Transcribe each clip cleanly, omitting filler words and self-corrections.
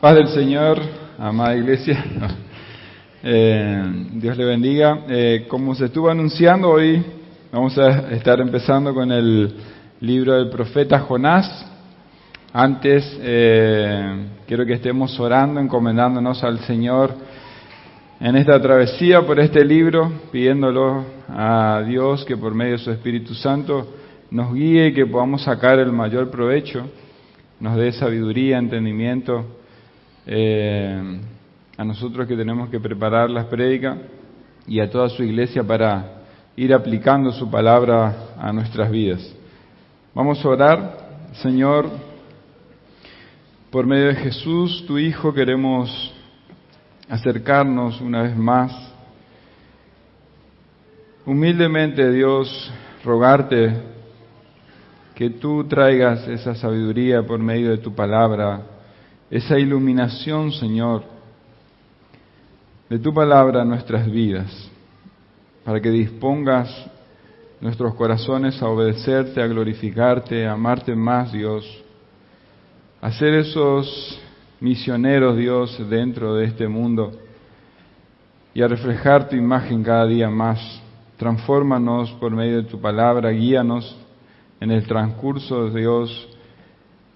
Paz del Señor, amada iglesia. Dios le bendiga. Como se estuvo anunciando, hoy vamos a estar empezando con el libro del profeta Jonás. Antes, quiero que estemos orando, encomendándonos al Señor en esta travesía por este libro, pidiéndolo a Dios que por medio de su Espíritu Santo nos guíe y que podamos sacar el mayor provecho, nos dé sabiduría, entendimiento, a nosotros que tenemos que preparar las prédicas y a toda su iglesia para ir aplicando su palabra a nuestras vidas. Vamos a orar. Señor, por medio de Jesús, tu Hijo, queremos acercarnos una vez más. Humildemente, Dios, rogarte que tú traigas esa sabiduría por medio de tu palabra, esa iluminación, Señor, de tu palabra a nuestras vidas, para que dispongas nuestros corazones a obedecerte, a glorificarte, a amarte más, Dios, a ser esos misioneros, Dios, dentro de este mundo y a reflejar tu imagen cada día más. Transfórmanos por medio de tu palabra, guíanos en el transcurso, Dios,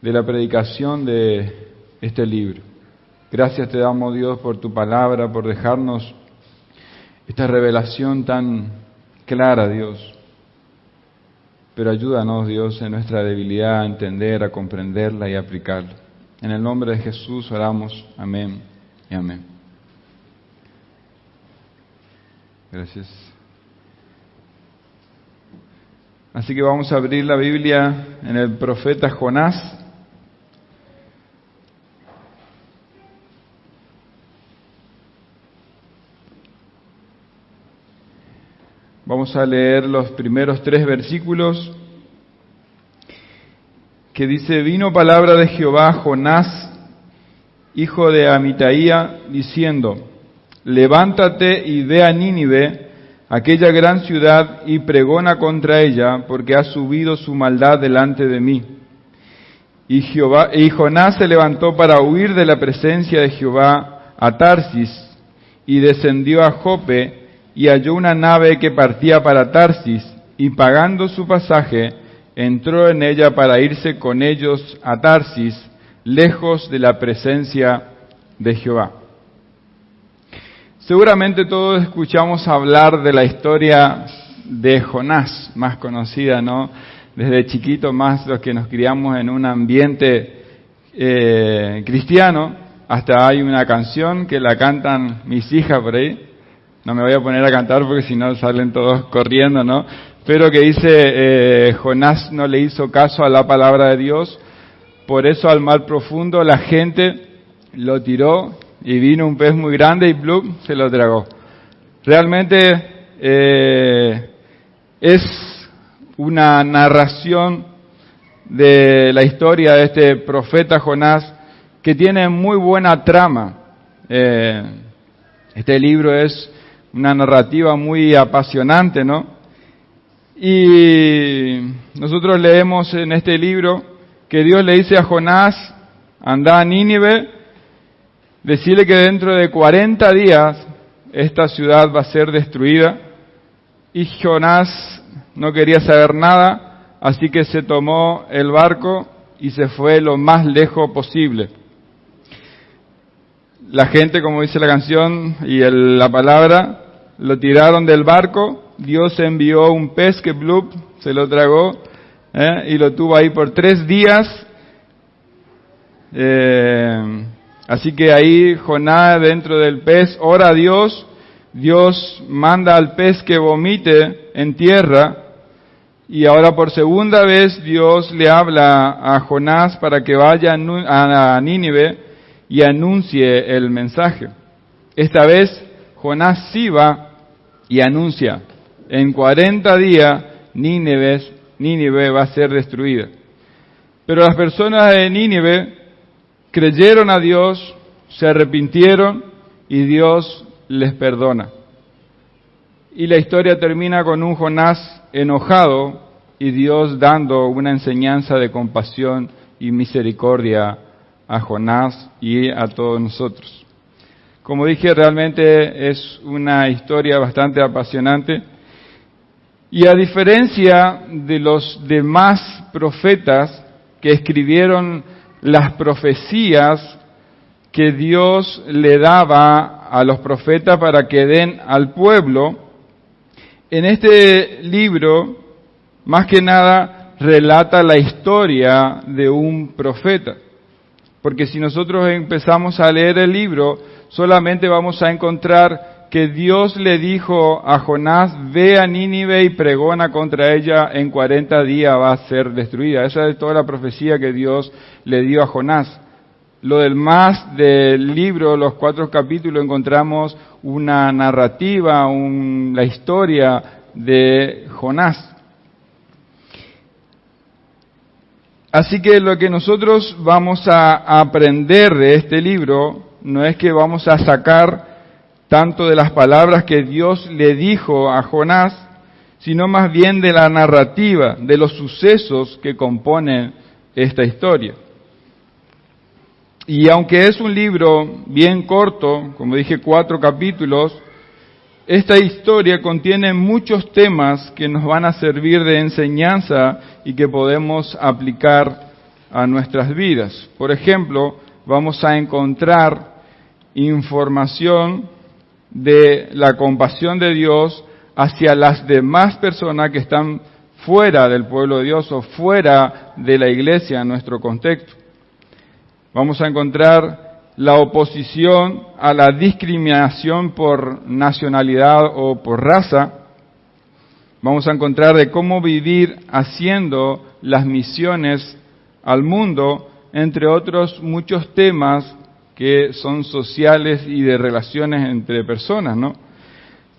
de la predicación de este libro. Gracias te damos, Dios, por tu palabra, por dejarnos esta revelación tan clara, Dios. Pero ayúdanos, Dios, en nuestra debilidad a entender, a comprenderla y a aplicarla. En el nombre de Jesús oramos. Amén y amén. Gracias. Así que vamos a abrir la Biblia en el profeta Jonás. Vamos a leer los primeros 3 versículos que dice: Vino palabra de Jehová a Jonás, hijo de Amitaía, diciendo: Levántate y ve a Nínive, aquella gran ciudad, y pregona contra ella, porque ha subido su maldad delante de mí. Y Jonás se levantó para huir de la presencia de Jehová a Tarsis, y descendió a Jope, y halló una nave que partía para Tarsis, y pagando su pasaje, entró en ella para irse con ellos a Tarsis, lejos de la presencia de Jehová. Seguramente todos escuchamos hablar de la historia de Jonás, más conocida, ¿no? Desde chiquito, más los que nos criamos en un ambiente cristiano, hasta hay una canción que la cantan mis hijas por ahí. No me voy a poner a cantar porque si no salen todos corriendo, ¿no? Pero que dice, Jonás no le hizo caso a la palabra de Dios, por eso al mar profundo la gente lo tiró y vino un pez muy grande y ¡plum!, se lo tragó. Realmente es una narración de la historia de este profeta Jonás que tiene muy buena trama. Este libro es una narrativa muy apasionante, ¿no? Y nosotros leemos en este libro que Dios le dice a Jonás: anda a Nínive, decirle que dentro de 40 días esta ciudad va a ser destruida. Y Jonás no quería saber nada, así que se tomó el barco y se fue lo más lejos posible. La gente, como dice la canción y la palabra, lo tiraron del barco. Dios envió un pez que ¡blup!, se lo tragó, y lo tuvo ahí por 3 días. Así que ahí Jonás, dentro del pez, ora a Dios. Dios manda al pez que vomite en tierra. Y ahora por segunda vez Dios le habla a Jonás para que vaya a Nínive y anuncie el mensaje. Esta vez Jonás sí va y anuncia: en 40 días Nínive va a ser destruida. Pero las personas de Nínive creyeron a Dios, se arrepintieron y Dios les perdona. Y la historia termina con un Jonás enojado y Dios dando una enseñanza de compasión y misericordia a Jonás y a todos nosotros. Como dije, realmente es una historia bastante apasionante. Y a diferencia de los demás profetas que escribieron las profecías que Dios le daba a los profetas para que den al pueblo, en este libro, más que nada, relata la historia de un profeta. Porque si nosotros empezamos a leer el libro, solamente vamos a encontrar que Dios le dijo a Jonás, ve a Nínive y pregona contra ella, en 40 días va a ser destruida. Esa es toda la profecía que Dios le dio a Jonás. Lo demás del libro, los 4 capítulos, encontramos una narrativa, la historia de Jonás. Así que lo que nosotros vamos a aprender de este libro no es que vamos a sacar tanto de las palabras que Dios le dijo a Jonás, sino más bien de la narrativa, de los sucesos que componen esta historia. Y aunque es un libro bien corto, como dije, 4 capítulos, esta historia contiene muchos temas que nos van a servir de enseñanza y que podemos aplicar a nuestras vidas. Por ejemplo, vamos a encontrar información de la compasión de Dios hacia las demás personas que están fuera del pueblo de Dios o fuera de la iglesia en nuestro contexto. Vamos a encontrar la oposición a la discriminación por nacionalidad o por raza. Vamos a encontrar de cómo vivir haciendo las misiones al mundo, entre otros muchos temas que son sociales y de relaciones entre personas, ¿no?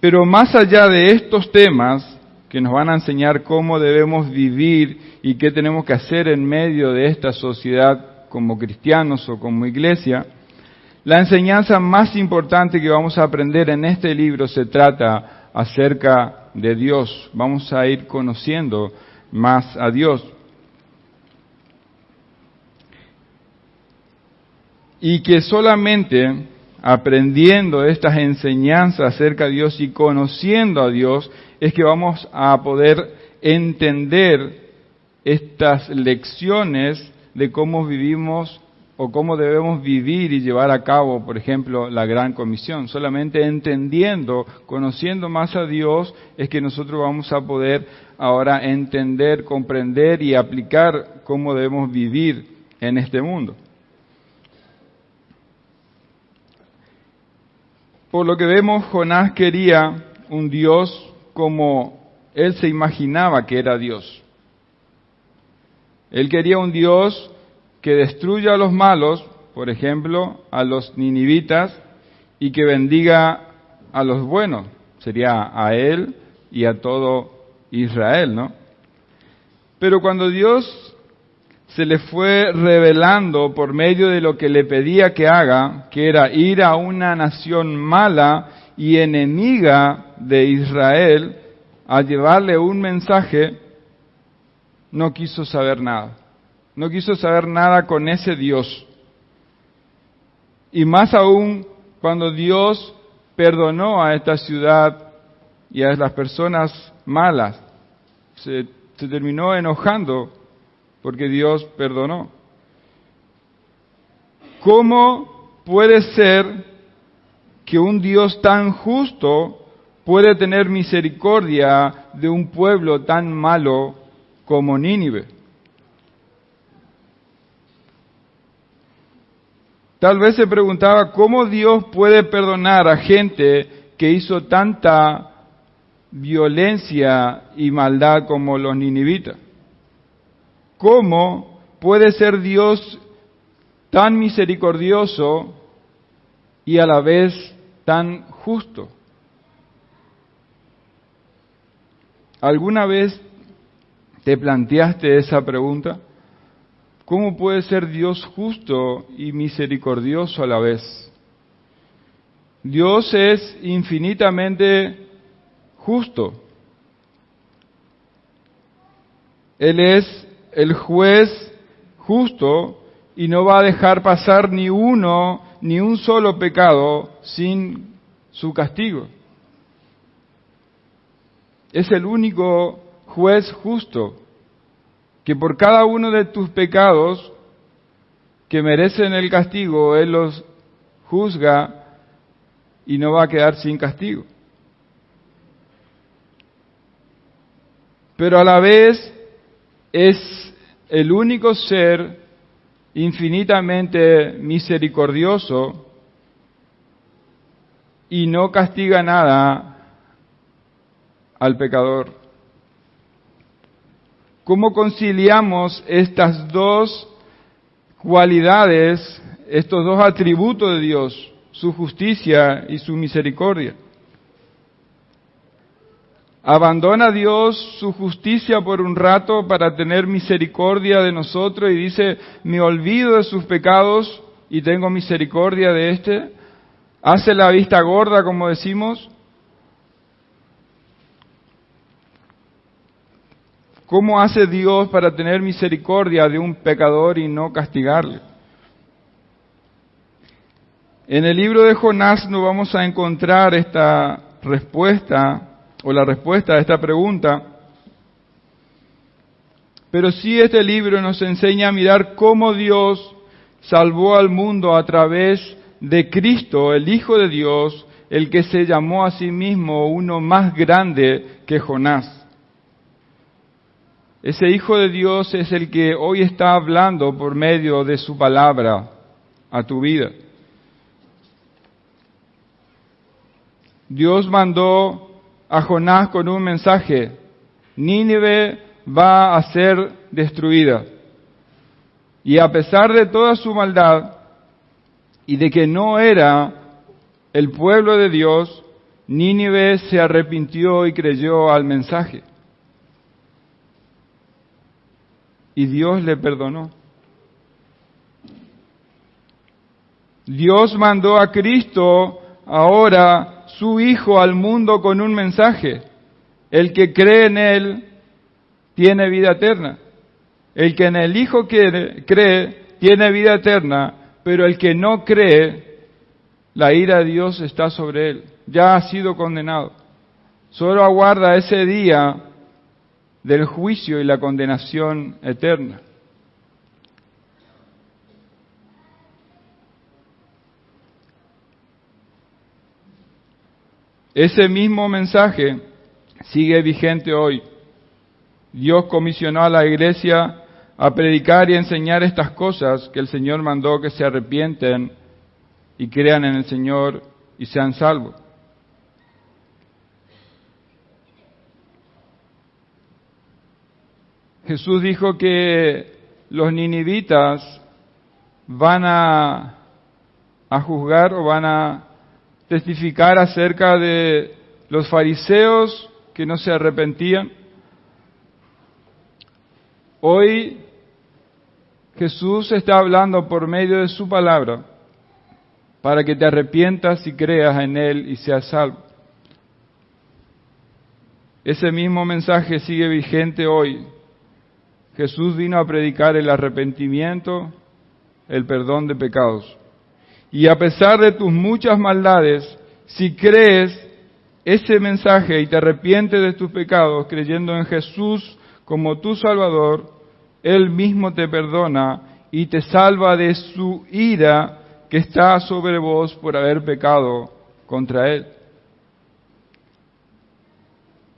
Pero más allá de estos temas que nos van a enseñar cómo debemos vivir y qué tenemos que hacer en medio de esta sociedad como cristianos o como iglesia, la enseñanza más importante que vamos a aprender en este libro se trata acerca de Dios. Vamos a ir conociendo más a Dios. Y que solamente aprendiendo estas enseñanzas acerca de Dios y conociendo a Dios es que vamos a poder entender estas lecciones de cómo vivimos o cómo debemos vivir y llevar a cabo, por ejemplo, la Gran Comisión. Solamente entendiendo, conociendo más a Dios, es que nosotros vamos a poder ahora entender, comprender y aplicar cómo debemos vivir en este mundo. Por lo que vemos, Jonás quería un Dios como él se imaginaba que era Dios. Él quería un Dios que destruya a los malos, por ejemplo, a los ninivitas, y que bendiga a los buenos. Sería a él y a todo Israel, ¿no? Pero cuando Dios se le fue revelando por medio de lo que le pedía que haga, que era ir a una nación mala y enemiga de Israel, a llevarle un mensaje, no quiso saber nada. No quiso saber nada con ese Dios. Y más aún cuando Dios perdonó a esta ciudad y a las personas malas, se terminó enojando porque Dios perdonó. ¿Cómo puede ser que un Dios tan justo puede tener misericordia de un pueblo tan malo como Nínive? Tal vez se preguntaba cómo Dios puede perdonar a gente que hizo tanta violencia y maldad como los ninivitas. ¿Cómo puede ser Dios tan misericordioso y a la vez tan justo? ¿Alguna vez te planteaste esa pregunta? ¿Cómo puede ser Dios justo y misericordioso a la vez? Dios es infinitamente justo. Él es el juez justo y no va a dejar pasar ni un solo pecado sin su castigo. Es el único juez justo que por cada uno de tus pecados que merecen el castigo, Él los juzga y no va a quedar sin castigo. Pero a la vez es el único ser infinitamente misericordioso y no castiga nada al pecador. ¿Cómo conciliamos estas dos cualidades, estos dos atributos de Dios, su justicia y su misericordia? Abandona Dios su justicia por un rato para tener misericordia de nosotros y dice, me olvido de sus pecados y tengo misericordia de este. Hace la vista gorda, como decimos. ¿Cómo hace Dios para tener misericordia de un pecador y no castigarle? En el libro de Jonás no vamos a encontrar esta respuesta o la respuesta a esta pregunta, pero sí este libro nos enseña a mirar cómo Dios salvó al mundo a través de Cristo, el Hijo de Dios, el que se llamó a sí mismo uno más grande que Jonás. Ese Hijo de Dios es el que hoy está hablando por medio de su palabra a tu vida. Dios mandó a Jonás con un mensaje: Nínive va a ser destruida. Y a pesar de toda su maldad y de que no era el pueblo de Dios, Nínive se arrepintió y creyó al mensaje. Y Dios le perdonó. Dios mandó a Cristo, ahora su Hijo, al mundo con un mensaje: el que cree en Él tiene vida eterna. El que en el Hijo cree tiene vida eterna, pero el que no cree, la ira de Dios está sobre él. Ya ha sido condenado. Solo aguarda ese día del juicio y la condenación eterna. Ese mismo mensaje sigue vigente hoy. Dios comisionó a la iglesia a predicar y enseñar estas cosas, que el Señor mandó que se arrepienten y crean en el Señor y sean salvos. Jesús dijo que los ninivitas van a juzgar o van a testificar acerca de los fariseos que no se arrepentían. Hoy Jesús está hablando por medio de su palabra para que te arrepientas y creas en Él y seas salvo. Ese mismo mensaje sigue vigente hoy. Jesús vino a predicar el arrepentimiento, el perdón de pecados. Y a pesar de tus muchas maldades, si crees ese mensaje y te arrepientes de tus pecados creyendo en Jesús como tu Salvador, Él mismo te perdona y te salva de su ira que está sobre vos por haber pecado contra Él.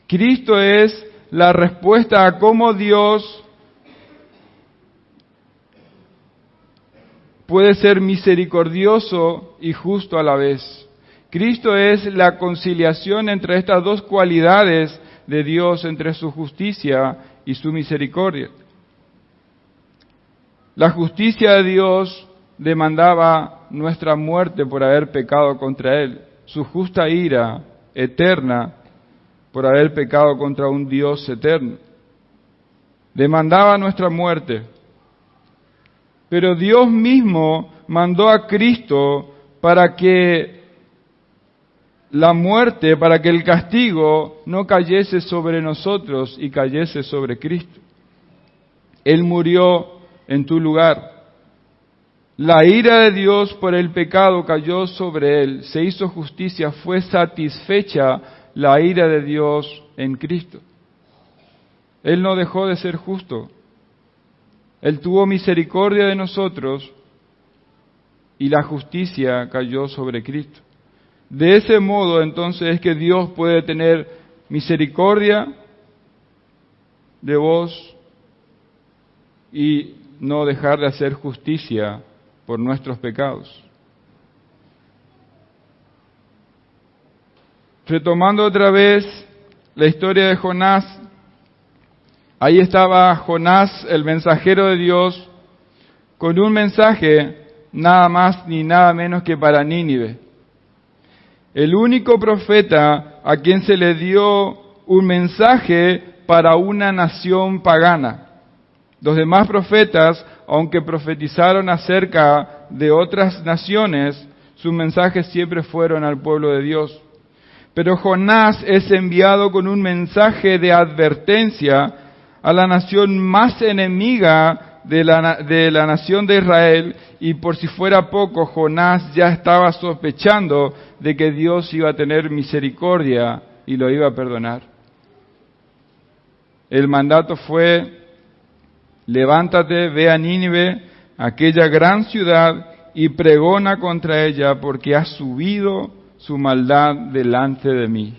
Cristo es la respuesta a cómo Dios puede ser misericordioso y justo a la vez. Cristo es la conciliación entre estas dos cualidades de Dios, entre su justicia y su misericordia. La justicia de Dios demandaba nuestra muerte por haber pecado contra Él, su justa ira eterna por haber pecado contra un Dios eterno. Demandaba nuestra muerte. Pero Dios mismo mandó a Cristo para que la muerte, para que el castigo no cayese sobre nosotros y cayese sobre Cristo. Él murió en tu lugar. La ira de Dios por el pecado cayó sobre él, se hizo justicia, fue satisfecha la ira de Dios en Cristo. Él no dejó de ser justo. Él tuvo misericordia de nosotros y la justicia cayó sobre Cristo. De ese modo, entonces, es que Dios puede tener misericordia de vos y no dejar de hacer justicia por nuestros pecados. Retomando otra vez la historia de Jonás, ahí estaba Jonás, el mensajero de Dios, con un mensaje nada más ni nada menos que para Nínive. El único profeta a quien se le dio un mensaje para una nación pagana. Los demás profetas, aunque profetizaron acerca de otras naciones, sus mensajes siempre fueron al pueblo de Dios. Pero Jonás es enviado con un mensaje de advertencia a la nación más enemiga de la nación de Israel, y por si fuera poco, Jonás ya estaba sospechando de que Dios iba a tener misericordia y lo iba a perdonar. El mandato fue: levántate, ve a Nínive, aquella gran ciudad, y pregona contra ella, porque ha subido su maldad delante de mí.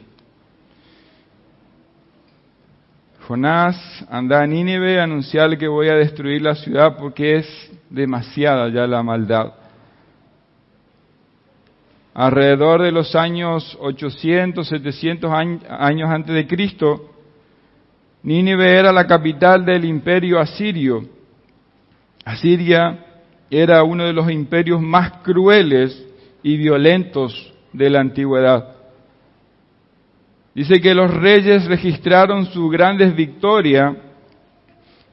Jonás, anda a Nínive, anunciarle que voy a destruir la ciudad porque es demasiada ya la maldad. Alrededor de los años 800, 700 años antes de Cristo, Nínive era la capital del imperio asirio. Asiria era uno de los imperios más crueles y violentos de la antigüedad. Dice que los reyes registraron sus grandes victorias,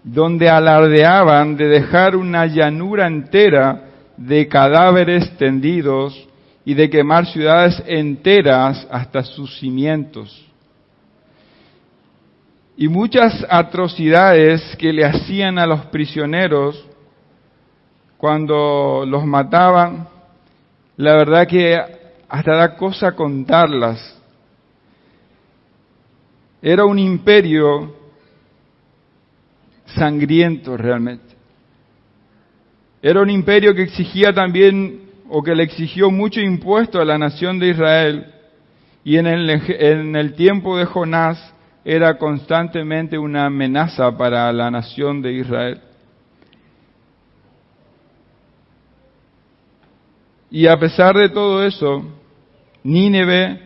donde alardeaban de dejar una llanura entera de cadáveres tendidos y de quemar ciudades enteras hasta sus cimientos. Y muchas atrocidades que le hacían a los prisioneros cuando los mataban, la verdad que hasta da cosa contarlas. Era un imperio sangriento realmente. Era un imperio que exigía también, o que le exigió mucho impuesto a la nación de Israel, y en el tiempo de Jonás era constantemente una amenaza para la nación de Israel. Y a pesar de todo eso, Nínive,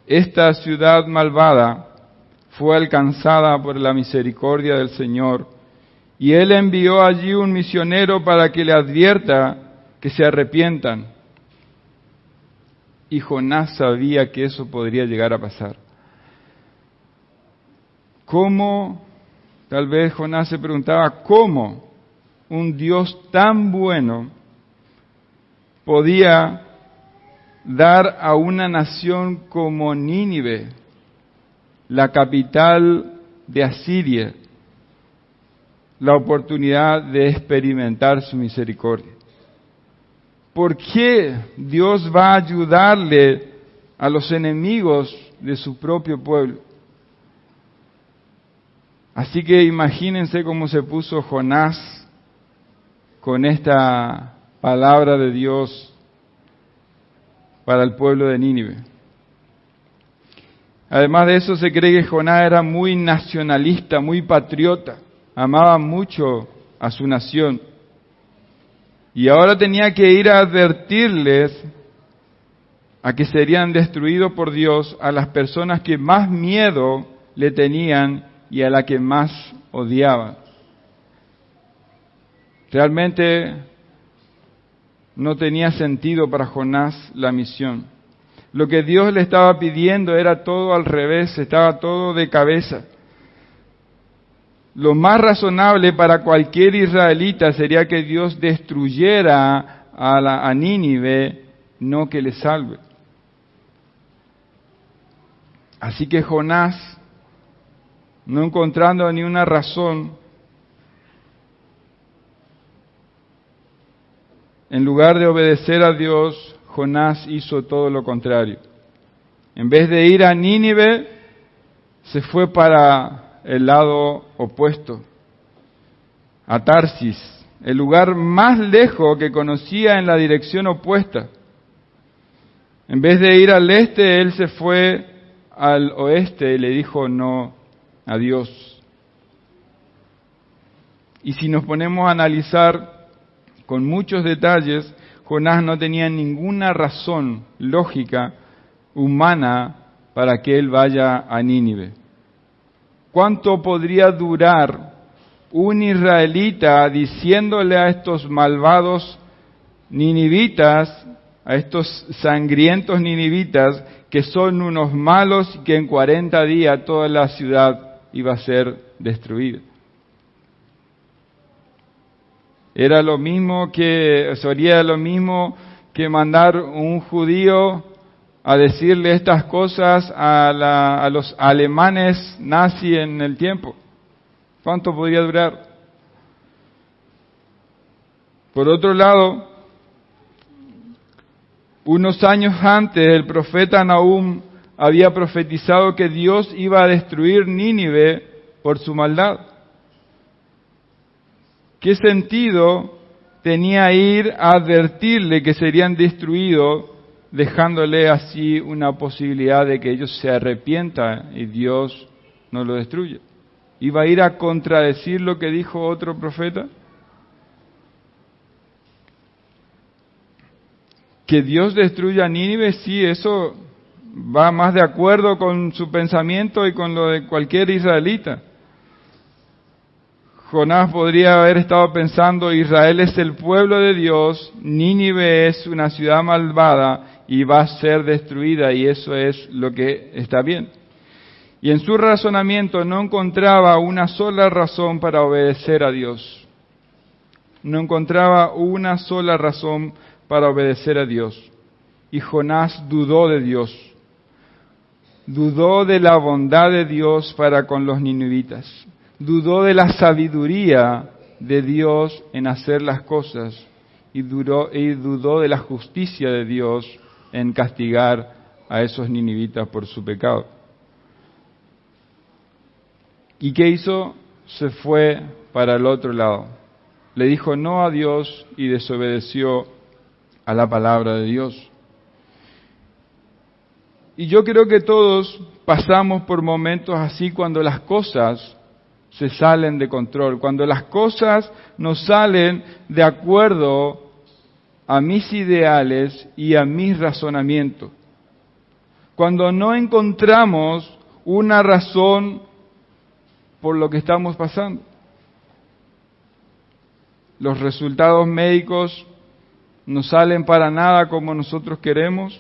esta ciudad malvada, fue alcanzada por la misericordia del Señor, y Él envió allí un misionero para que le advierta que se arrepientan. Y Jonás sabía que eso podría llegar a pasar. ¿Cómo? Tal vez Jonás se preguntaba, ¿cómo un Dios tan bueno podía dar a una nación como Nínive, la capital de Asiria, la oportunidad de experimentar su misericordia? ¿Por qué Dios va a ayudarle a los enemigos de su propio pueblo? Así que imagínense cómo se puso Jonás con esta palabra de Dios para el pueblo de Nínive. Además de eso, se cree que Jonás era muy nacionalista, muy patriota, amaba mucho a su nación. Y ahora tenía que ir a advertirles a que serían destruidos por Dios a las personas que más miedo le tenían y a la que más odiaban. Realmente no tenía sentido para Jonás la misión. Lo que Dios le estaba pidiendo era todo al revés, estaba todo de cabeza. Lo más razonable para cualquier israelita sería que Dios destruyera a Nínive, no que le salve. Así que Jonás, no encontrando ni una razón, En lugar de obedecer a Dios, Jonás hizo todo lo contrario. En vez de ir a Nínive, se fue para el lado opuesto, a Tarsis, el lugar más lejos que conocía en la dirección opuesta. En vez de ir al este, él se fue al oeste y le dijo no a Dios. Y si nos ponemos a analizar con muchos detalles, Jonás no tenía ninguna razón lógica humana para que él vaya a Nínive. ¿Cuánto podría durar un israelita diciéndole a estos malvados ninivitas, a estos sangrientos ninivitas, que son unos malos y que en 40 días toda la ciudad iba a ser destruida? Sería lo mismo que mandar un judío a decirle estas cosas a los alemanes nazis en el tiempo. ¿Cuánto podría durar? Por otro lado, unos años antes el profeta Nahum había profetizado que Dios iba a destruir Nínive por su maldad. ¿Qué sentido tenía ir a advertirle que serían destruidos, dejándole así una posibilidad de que ellos se arrepientan y Dios no lo destruya? ¿Iba a ir a contradecir lo que dijo otro profeta? Que Dios destruya a Nínive, sí, eso va más de acuerdo con su pensamiento y con lo de cualquier israelita. Jonás podría haber estado pensando, Israel es el pueblo de Dios, Nínive es una ciudad malvada y va a ser destruida, y eso es lo que está bien. Y en su razonamiento no encontraba una sola razón para obedecer a Dios. No encontraba una sola razón para obedecer a Dios. Y Jonás dudó de Dios. Dudó de la bondad de Dios para con los ninivitas. Dudó de la sabiduría de Dios en hacer las cosas. Y dudó de la justicia de Dios en castigar a esos ninivitas por su pecado. ¿Y qué hizo? Se fue para el otro lado. Le dijo no a Dios y desobedeció a la palabra de Dios. Y yo creo que todos pasamos por momentos así cuando las cosas se salen de control, cuando las cosas no salen de acuerdo a mis ideales y a mis razonamientos. Cuando no encontramos una razón por lo que estamos pasando. Los resultados médicos no salen para nada como nosotros queremos.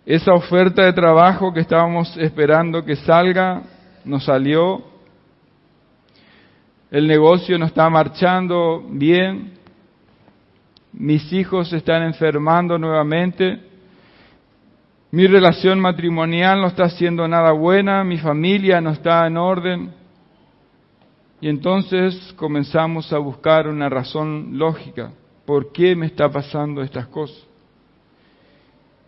Esa oferta de trabajo que estábamos esperando que salga, no salió. El negocio no está marchando bien. Mis hijos se están enfermando nuevamente. Mi relación matrimonial no está siendo nada buena, mi familia no está en orden. Y entonces comenzamos a buscar una razón lógica. ¿Por qué me está pasando estas cosas?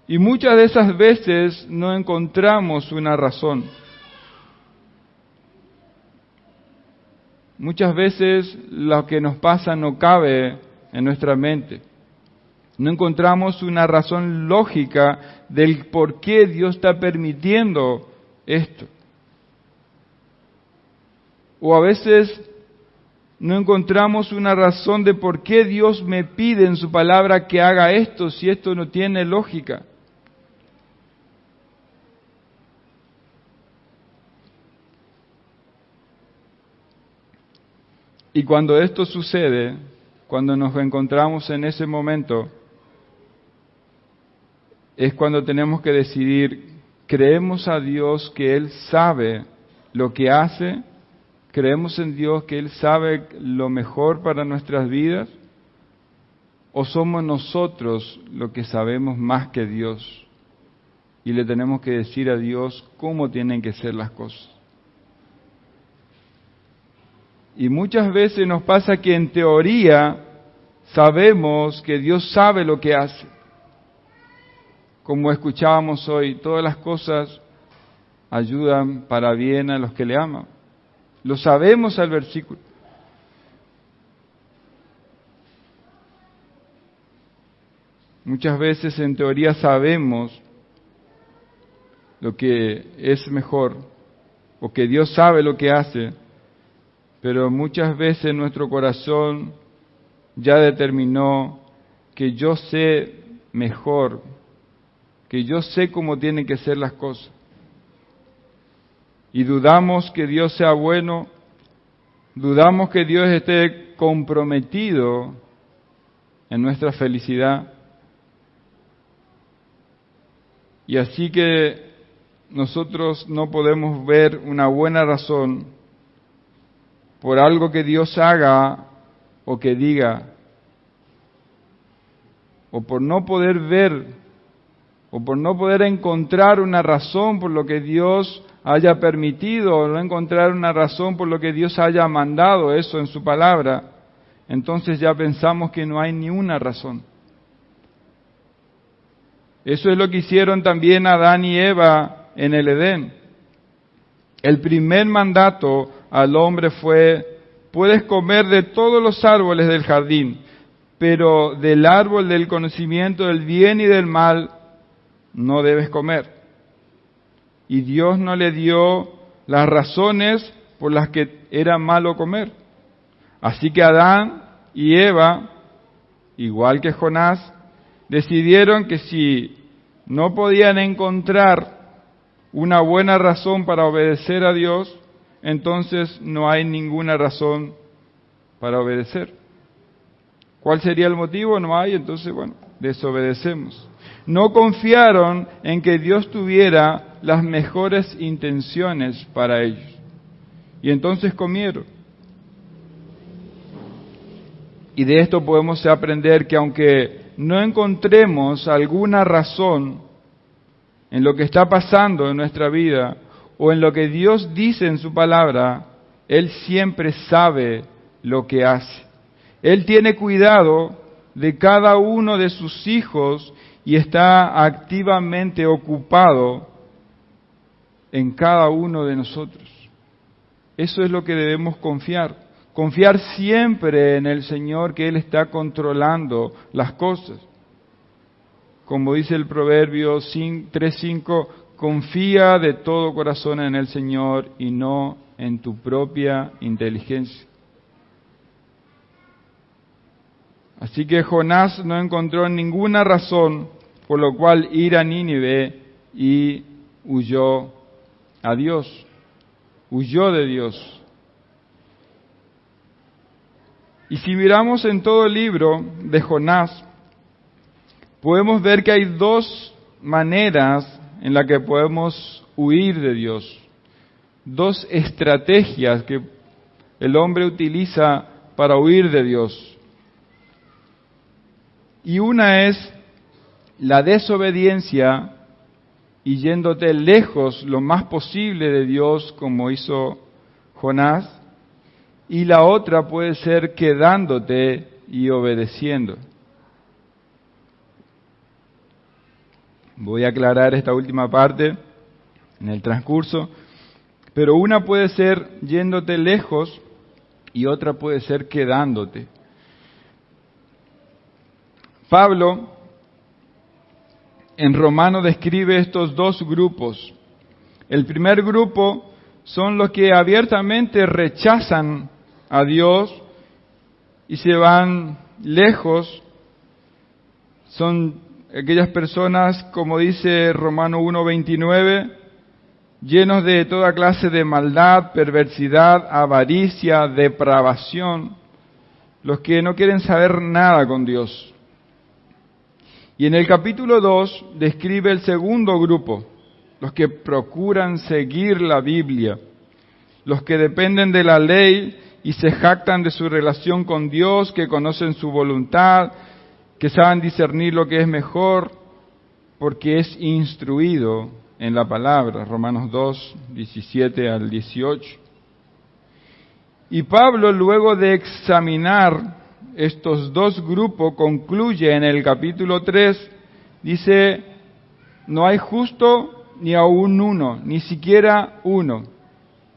Y muchas de esas veces no encontramos una razón. Muchas veces lo que nos pasa no cabe en nuestra mente. No encontramos una razón lógica del por qué Dios está permitiendo esto. O a veces no encontramos una razón de por qué Dios me pide en su palabra que haga esto si esto no tiene lógica. Y cuando esto sucede, cuando nos encontramos en ese momento, es cuando tenemos que decidir, ¿creemos a Dios que Él sabe lo que hace? ¿Creemos en Dios que Él sabe lo mejor para nuestras vidas? ¿O somos nosotros los que sabemos más que Dios? Y le tenemos que decir a Dios cómo tienen que ser las cosas. Y muchas veces nos pasa que en teoría sabemos que Dios sabe lo que hace. Como escuchábamos hoy, todas las cosas ayudan para bien a los que le aman. Lo sabemos al versículo. Muchas veces en teoría sabemos lo que es mejor, o que Dios sabe lo que hace, pero muchas veces nuestro corazón ya determinó que yo sé mejor, que yo sé cómo tienen que ser las cosas. Y dudamos que Dios sea bueno, dudamos que Dios esté comprometido en nuestra felicidad. Y así que nosotros no podemos ver una buena razón por algo que Dios haga o que diga, o por no poder ver, o por no poder encontrar una razón por lo que Dios haya permitido, o no encontrar una razón por lo que Dios haya mandado eso en su palabra, entonces ya pensamos que no hay ni una razón. Eso es lo que hicieron también Adán y Eva en el Edén. El primer mandato al hombre fue: puedes comer de todos los árboles del jardín, pero del árbol del conocimiento del bien y del mal no debes comer. Y Dios no le dio las razones por las que era malo comer. Así que Adán y Eva, igual que Jonás, decidieron que si no podían encontrar una buena razón para obedecer a Dios, entonces no hay ninguna razón para obedecer. ¿Cuál sería el motivo? No hay, entonces bueno, desobedecemos. No confiaron en que Dios tuviera las mejores intenciones para ellos. Y entonces comieron. Y de esto podemos aprender que aunque no encontremos alguna razón en lo que está pasando en nuestra vida o en lo que Dios dice en su palabra, Él siempre sabe lo que hace. Él tiene cuidado de cada uno de sus hijos y está activamente ocupado en cada uno de nosotros. Eso es lo que debemos confiar. Confiar siempre en el Señor, que Él está controlando las cosas. Como dice el Proverbio 3:5, confía de todo corazón en el Señor y no en tu propia inteligencia. Así que Jonás no encontró ninguna razón por lo cual ir a Nínive y huyó a Dios, huyó de Dios. Y si miramos en todo el libro de Jonás, podemos ver que hay dos maneras en las que podemos huir de Dios, dos estrategias que el hombre utiliza para huir de Dios. Y una es la desobediencia y yéndote lejos lo más posible de Dios, como hizo Jonás. Y la otra puede ser quedándote y obedeciendo. Voy a aclarar esta última parte en el transcurso, pero una puede ser yéndote lejos y otra puede ser quedándote. Pablo en Romanos describe estos dos grupos. El primer grupo son los que abiertamente rechazan a Dios y se van lejos. Son aquellas personas, como dice Romanos 1:29, llenos de toda clase de maldad, perversidad, avaricia, depravación, los que no quieren saber nada con Dios. Y en el capítulo 2 describe el segundo grupo, los que procuran seguir la Biblia, los que dependen de la ley y se jactan de su relación con Dios, que conocen su voluntad, que saben discernir lo que es mejor, porque es instruido en la palabra. Romanos 2, 17 al 18. Y Pablo, luego de examinar estos dos grupos concluye en el capítulo 3, dice, no hay justo ni aún uno, ni siquiera uno.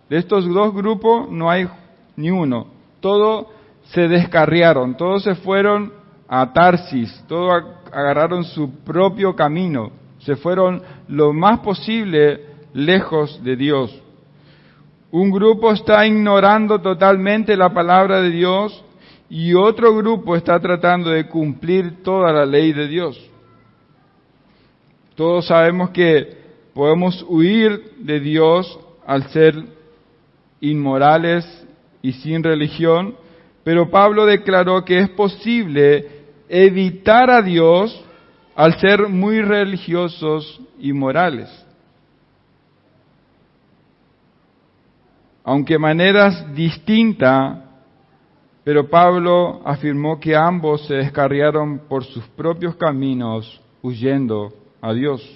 De estos dos grupos no hay ni uno. Todos se descarriaron, todos se fueron a Tarsis, todos agarraron su propio camino, se fueron lo más posible lejos de Dios. Un grupo está ignorando totalmente la palabra de Dios y otro grupo está tratando de cumplir toda la ley de Dios. Todos sabemos que podemos huir de Dios al ser inmorales y sin religión, pero Pablo declaró que es posible evitar a Dios al ser muy religiosos y morales. Aunque maneras distintas, pero Pablo afirmó que ambos se descarriaron por sus propios caminos, huyendo a Dios.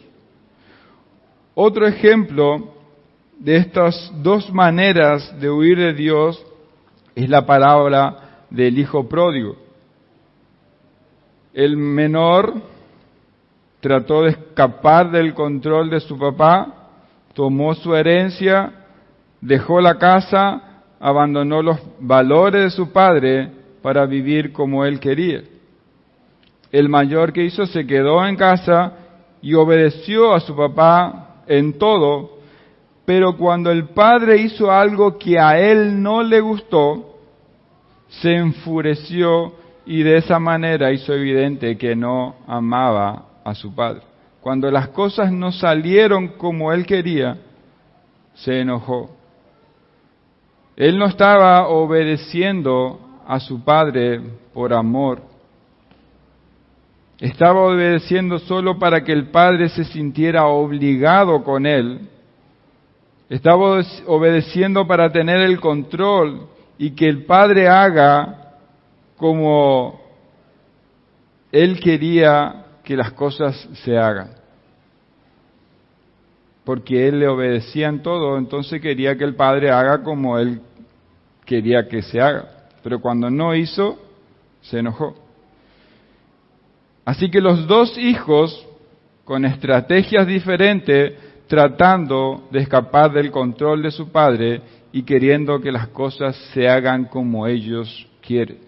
Otro ejemplo de estas dos maneras de huir de Dios es la parábola del hijo pródigo. El menor trató de escapar del control de su papá, tomó su herencia, dejó la casa, abandonó los valores de su padre para vivir como él quería. El mayor que hizo se quedó en casa y obedeció a su papá en todo, pero cuando el padre hizo algo que a él no le gustó, se enfureció y de esa manera hizo evidente que no amaba a su padre. Cuando las cosas no salieron como él quería, se enojó. Él no estaba obedeciendo a su padre por amor. Estaba obedeciendo solo para que el padre se sintiera obligado con él. Estaba obedeciendo para tener el control y que el padre haga como él quería que las cosas se hagan. Porque él le obedecía en todo, entonces quería que el padre haga como él quería que se haga. Pero cuando no hizo, se enojó. Así que los dos hijos, con estrategias diferentes, tratando de escapar del control de su padre y queriendo que las cosas se hagan como ellos quieren.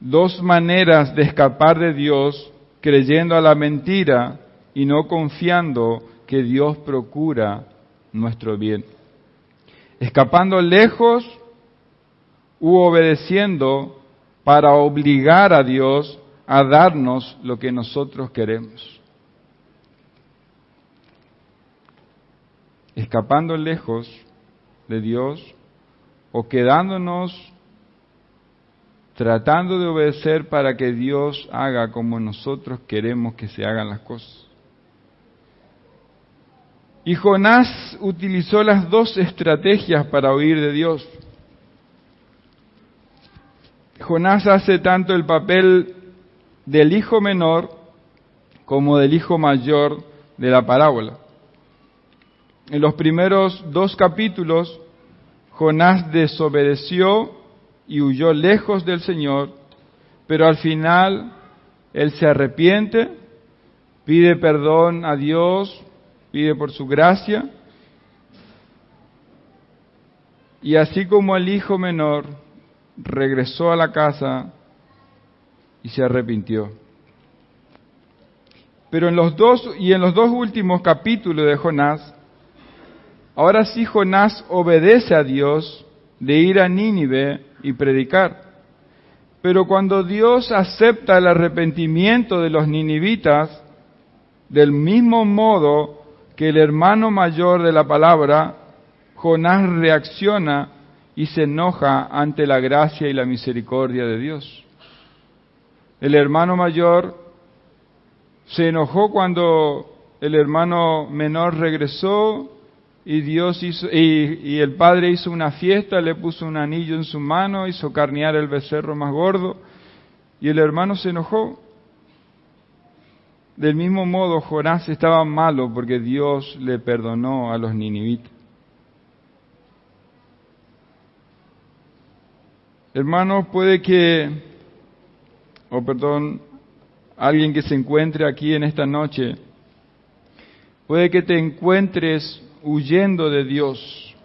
Dos maneras de escapar de Dios, creyendo a la mentira y no confiando que Dios procura nuestro bien. Escapando lejos u obedeciendo para obligar a Dios a darnos lo que nosotros queremos. Escapando lejos de Dios o quedándonos tratando de obedecer para que Dios haga como nosotros queremos que se hagan las cosas. Y Jonás utilizó las dos estrategias para huir de Dios. Jonás hace tanto el papel del hijo menor como del hijo mayor de la parábola. En los primeros 2 capítulos, Jonás desobedeció y huyó lejos del Señor, pero al final él se arrepiente, pide perdón a Dios, pide por su gracia, y así como el hijo menor regresó a la casa y se arrepintió. Pero en los dos últimos capítulos de Jonás, ahora sí Jonás obedece a Dios de ir a Nínive y predicar. Pero cuando Dios acepta el arrepentimiento de los ninivitas, del mismo modo que el hermano mayor de la palabra, Jonás reacciona y se enoja ante la gracia y la misericordia de Dios. El hermano mayor se enojó cuando el hermano menor regresó y Dios hizo, y el padre hizo una fiesta, le puso un anillo en su mano, hizo carnear el becerro más gordo, y el hermano se enojó. Del mismo modo, Jonás estaba malo porque Dios le perdonó a los ninivitas. Hermanos, alguien que se encuentre aquí en esta noche, puede que te encuentres huyendo de Dios,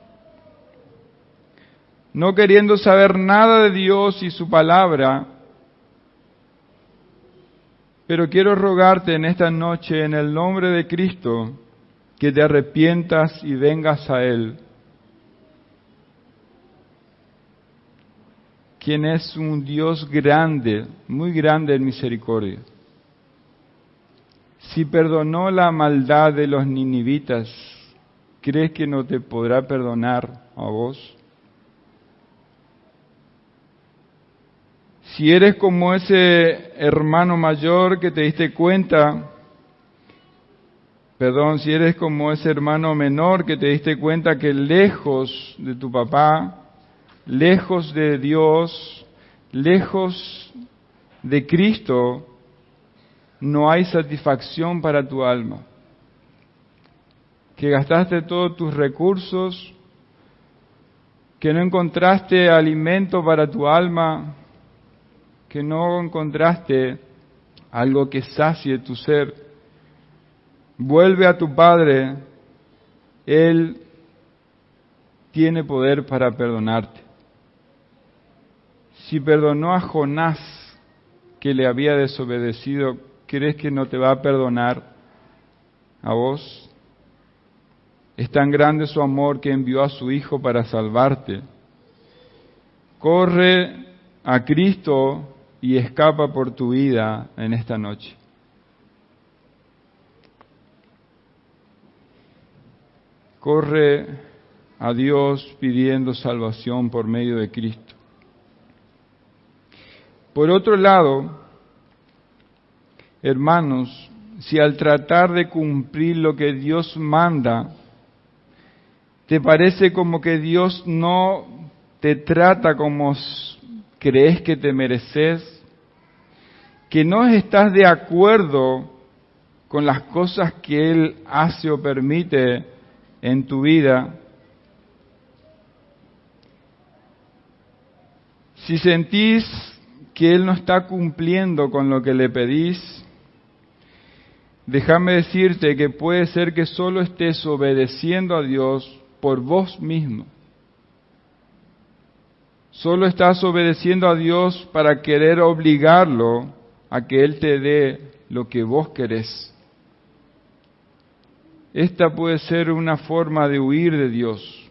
no queriendo saber nada de Dios y su palabra, pero quiero rogarte en esta noche, en el nombre de Cristo, que te arrepientas y vengas a Él, quien es un Dios grande, muy grande en misericordia. Si perdonó la maldad de los ninivitas, ¿crees que no te podrá perdonar a vos? Si eres como ese hermano mayor que te diste cuenta, si eres como ese hermano menor que te diste cuenta que lejos de tu papá, lejos de Dios, lejos de Cristo, no hay satisfacción para tu alma, que gastaste todos tus recursos, que no encontraste alimento para tu alma, que no encontraste algo que sacie tu ser, vuelve a tu Padre. Él tiene poder para perdonarte. Si perdonó a Jonás, que le había desobedecido, ¿crees que no te va a perdonar a vos? Es tan grande su amor que envió a su Hijo para salvarte. Corre a Cristo y escapa por tu vida en esta noche. Corre a Dios pidiendo salvación por medio de Cristo. Por otro lado, hermanos, si al tratar de cumplir lo que Dios manda, te parece como que Dios no te trata como crees que te mereces, que no estás de acuerdo con las cosas que Él hace o permite en tu vida, si sentís que Él no está cumpliendo con lo que le pedís, déjame decirte que puede ser que solo estés obedeciendo a Dios por vos mismo. Solo estás obedeciendo a Dios para querer obligarlo a que Él te dé lo que vos querés. Esta puede ser una forma de huir de Dios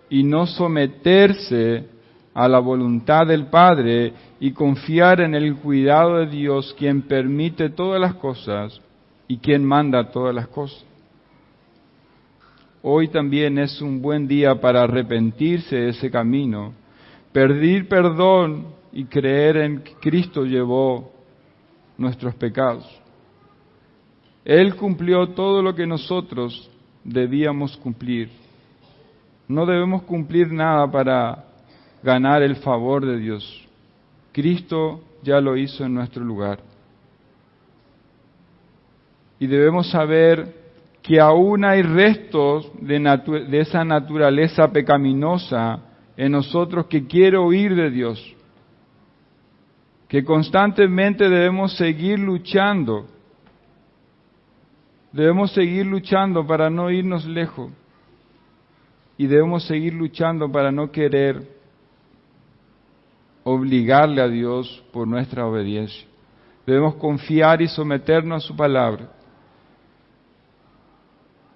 y no someterse a la voluntad del Padre y confiar en el cuidado de Dios, quien permite todas las cosas y quien manda todas las cosas. Hoy también es un buen día para arrepentirse de ese camino, pedir perdón y creer en que Cristo llevó nuestros pecados. Él cumplió todo lo que nosotros debíamos cumplir. No debemos cumplir nada para ganar el favor de Dios. Cristo ya lo hizo en nuestro lugar. Y debemos saber que aún hay restos de esa naturaleza pecaminosa en nosotros que quiere huir de Dios. Que constantemente debemos seguir luchando. Debemos seguir luchando para no irnos lejos. Y debemos seguir luchando para no querer obligarle a Dios por nuestra obediencia. Debemos confiar y someternos a su palabra.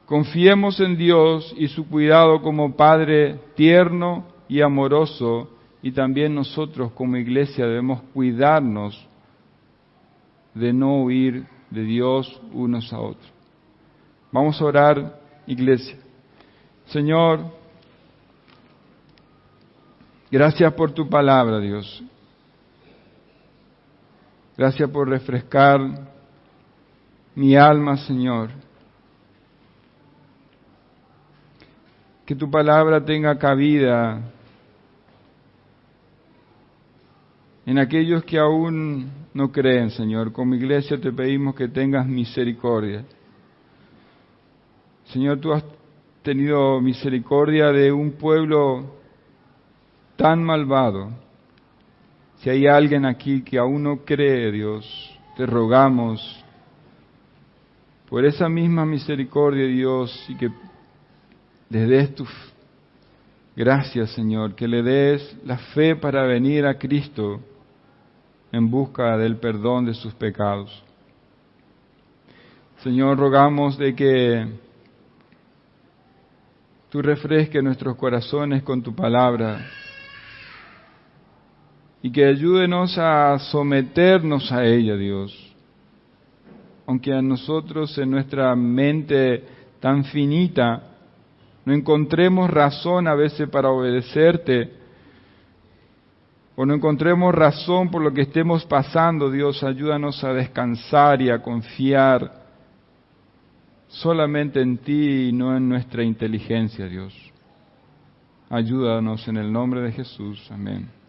Confiemos en Dios y su cuidado como Padre tierno y amoroso, y también nosotros como iglesia debemos cuidarnos de no huir de Dios unos a otros. Vamos a orar, iglesia. Señor, gracias por tu palabra, Dios. Gracias por refrescar mi alma, Señor. Que tu palabra tenga cabida en aquellos que aún no creen, Señor. Como iglesia te pedimos que tengas misericordia. Señor, tú has tenido misericordia de un pueblo tan malvado, Si hay alguien aquí que aún no cree, Dios, te rogamos por esa misma misericordia, Dios, y que les des tu gracias, Señor, que le des la fe para venir a Cristo en busca del perdón de sus pecados. Señor, rogamos de que tú refresques nuestros corazones con tu palabra y que ayúdenos a someternos a ella, Dios. Aunque a nosotros en nuestra mente tan finita no encontremos razón a veces para obedecerte, o no encontremos razón por lo que estemos pasando, Dios, ayúdanos a descansar y a confiar solamente en ti y no en nuestra inteligencia, Dios. Ayúdanos en el nombre de Jesús. Amén.